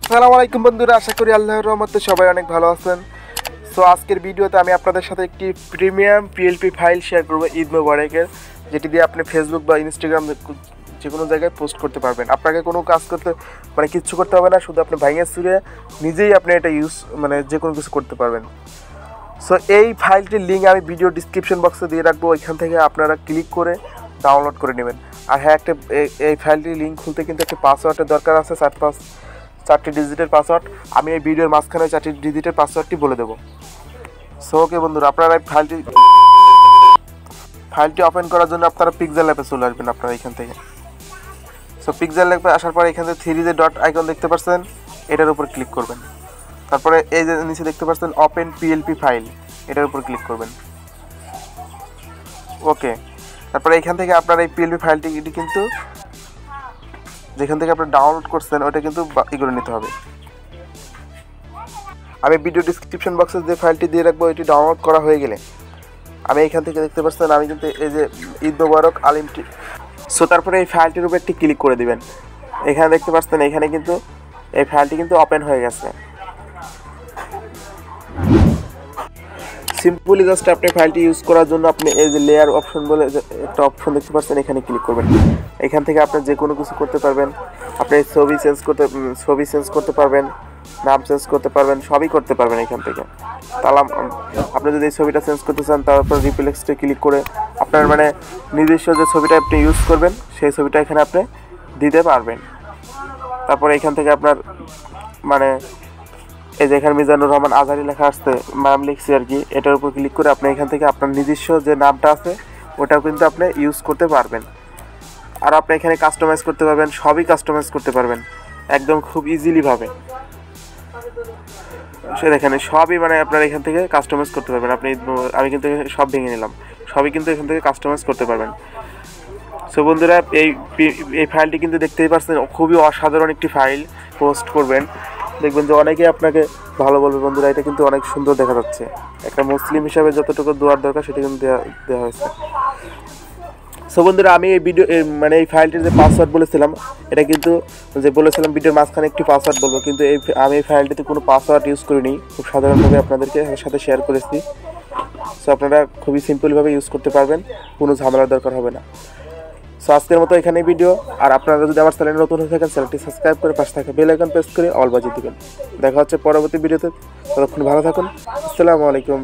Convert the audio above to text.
আসসালামু আলাইকুম বন্ধুরা, আশা করি আল্লাহর রহমতে সবাই অনেক ভালো আছেন। সো আজকের ভিডিওতে আমি আপনাদের সাথে একটি প্রিমিয়াম পিএলপি ফাইল শেয়ার করব ঈদ মুবারকের, যেটি দিয়ে আপনি ফেসবুক বা ইনস্টাগ্রাম যে কোনো জায়গায় পোস্ট করতে পারবেন। আপনাকে কোনো কাজ করতে কিচ্ছু করতে হবে না, শুধু আপনি ভাঙে চুরে নিজেই আপনি এটা যে কোনো কিছু করতে পারবেন। সো এই ফাইলটির লিঙ্ক আমি ভিডিও ডিসক্রিপশন বক্সে দিয়ে রাখবো, ওইখান থেকে আপনারা ক্লিক করে ডাউনলোড করে নেবেন। আর হ্যাঁ, এই ফাইলটির লিঙ্ক খুলতে কিন্তু একটা পাসওয়ার্ডের দরকার আছে, 4টি ডিজিটের পাসওয়ার্ড। আমি এই ভিডিওর মাঝখানে 4টি ডিজিটের পাসওয়ার্ডটি বলে দেবো। সো ওকে বন্ধুরা, আপনারা এই ফাইলটি ওপেন করার জন্য আপনারা পিক্সেলল্যাবে চলে আসবেন আপনারা এখান থেকে। সো পিক্সেলল্যাবে আসার পরে এখান থেকে 3 যে ডট আইকন দেখতে পাচ্ছেন, এটার উপর ক্লিক করবেন। তারপরে এই যে নিচে দেখতে পাচ্ছেন ওপেন পিএলপি ফাইল, এটার উপর ক্লিক করবেন। ওকে, তারপরে এখান থেকে আপনার এই পিএলপি ফাইলটি কিন্তু যেখান থেকে আপনি ডাউনলোড করছেন ওটা কিন্তু করে নিতে হবে। আমি ভিডিও ডিসক্রিপশন বক্সে যে ফাইলটি দিয়ে রাখবো, এটি ডাউনলোড করা হয়ে গেলে আমি এখান থেকে দেখতে পাচ্ছেন আমি কিন্তু এই যে ঈদ মুবারক আলিম টেক। সো তারপরে এই ফাইলটির উপর একটি ক্লিক করে দিবেন। এখানে দেখতে পাচ্ছেন এখানে কিন্তু এই ফাইলটি কিন্তু ওপেন হয়ে গেছে। সিম্পলি জাস্ট আপনি ফাইলটি ইউজ করার জন্য আপনি এই যে লেয়ার অপশন বলে একটা অপশন দেখতে পাচ্ছেন, এখানে ক্লিক করবেন। এখান থেকে আপনি যে কোনো কিছু করতে পারবেন। আপনি ছবি চেঞ্জ করতে পারবেন, নাম চেঞ্জ করতে পারবেন, সবই করতে পারবেন এখান থেকে। তাহলে আপনি যদি এই ছবিটা চেঞ্জ করতে চান, তারপর রিপ্লেসে ক্লিক করে আপনার নিজস্ব যে ছবিটা আপনি ইউজ করবেন সেই ছবিটা এখানে আপনি দিতে পারবেন। তারপরে এখান থেকে আপনার এই যে এখানে মিজানুর রহমান আজহারি লেখা আসছে, নাম লিখছি আর কি, এটার উপর ক্লিক করে আপনি এখান থেকে আপনার নিজস্ব যে নামটা আছে ওটাও কিন্তু আপনি ইউজ করতে পারবেন। আর আপনি এখানে কাস্টমাইজ করতে পারবেন, সবই কাস্টমাইজ করতে পারবেন একদম খুব ইজিলি ভাবে। এখানে সবই আপনার এখান থেকে কাস্টমাইজ করতে পারবেন। আমি কিন্তু সব ভেঙে নিলাম, সবই কিন্তু এখান থেকে কাস্টমাইজ করতে পারবেন। সো বন্ধুরা, এই ফাইলটি কিন্তু দেখতেই পাচ্ছেন খুবই অসাধারণ একটি ফাইল। পোস্ট করবেন, দেখবেন যে অনেকেই আপনাকে ভালো বলবে। বন্ধুরা, এটা কিন্তু অনেক সুন্দর দেখা যাচ্ছে। একটা মুসলিম হিসাবে যতটুকু দোয়ার দরকার সেটা কিন্তু দেওয়া হয়েছে। সো বন্ধুরা, আমি এই ভিডিও এই ফাইলটির যে পাসওয়ার্ড বলেছিলাম, এটা কিন্তু বলেছিলাম ভিডিওর মাঝখানে একটি পাসওয়ার্ড বলবো, কিন্তু আমি এই ফাইলটিতে কোনো পাসওয়ার্ড ইউজ করিনি, খুব সাধারণভাবে আপনাদেরকে সাথে শেয়ার করেছি। সো আপনারা খুবই সিম্পলভাবে ইউজ করতে পারবেন, কোনো ঝামেলার দরকার হবে না। সো আজকের মতো এখানেই ভিডিও। আর আপনারা যদি আমার চ্যানেলে নতুন হয়ে থাকেন, চ্যানেলটি সাবস্ক্রাইব করে পাশে থাকা বেল আইকন প্রেস করে অল বাজিয়ে দিবেন। দেখা হচ্ছে পরবর্তী ভিডিওতে। ততক্ষণ ভালো থাকুন। আসসালামু আলাইকুম।